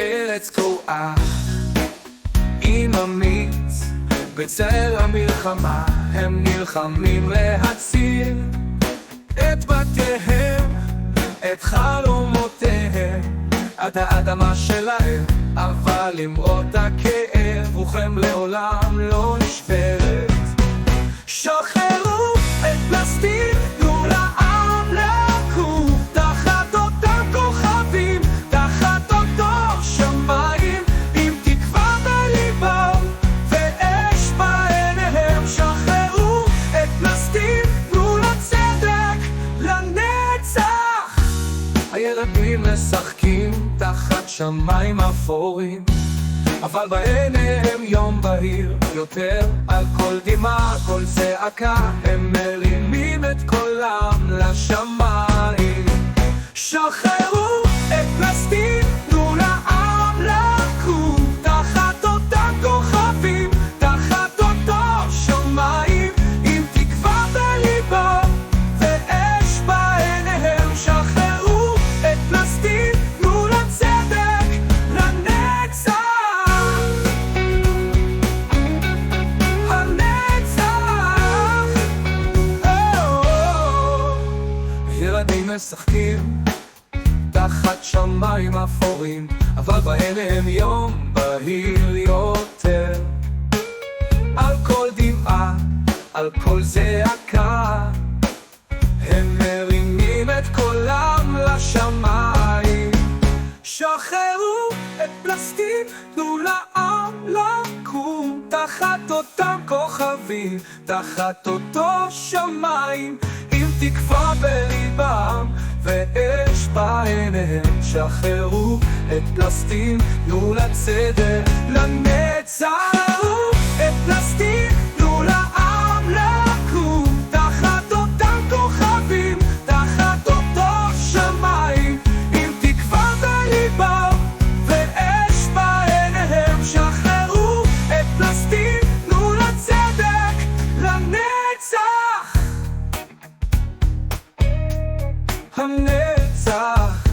ארץ קרועה עם אמיץ, בצל המלחמה הם נלחמים להציל את בתיהם, את חלומותיהם, עד האדמה שלהם. אבל למרות הכאב רוחם לעולם לא נשברת. שחררו את פלסטין, תנו לעם לקום תחת אותם כוכבים, תחת אותו שמיים, עם תקווה בליבם ואש בעיניהם. שחררו את פלסטין, תנו לצדק לנצח. הילדים משחקים תחת שמיים אפורים, אבל בעיניהם יום בהיר יותר. על כל דמעה, כל צעקה, הם מרימים את קולם לשמיים. שחררו את פלסטין, תנו לעם לקום תחת אותם כוכבים, תחת אותו שמיים, עם תקווה בליבם ואש בעיניהם. שחררו את פלסטין, תנו לצדק לנצח. ילדים משחקים תחת שמיים אפורים, אבל בעיניהם יום בהיר יותר. על כל דמעה, על כל זעקה, הם מרימים את קולם לשמיים. שחררו את פלסטין, תנו לעם לקום תחת אותם כוכבים, תחת אותו שמיים, עם תקווה בליבם ואש בעיניהם. שחררו את פלסטין, תנו לצדק לנצח. את פלסטין, תנו לעם לקום תחת אותם כוכבים, תחת אותו שמיים, עם תקווה בליבם ואש בעיניהם. שחררו את פלסטין, תנו לצדק לנצח. הנצח.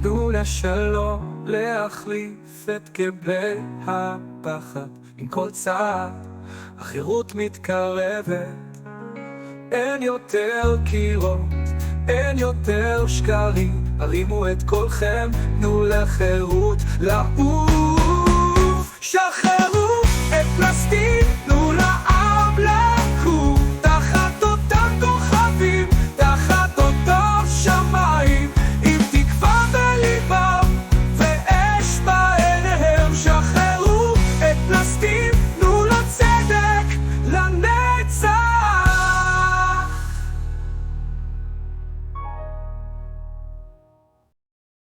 תנו לשלום להחליף את כבלי הפחד. עם כל צעד החירות מתקרבת. אין יותר קירות, אין יותר שקרים. הרימו את קולכם, תנו לחירות לעוף. שחררו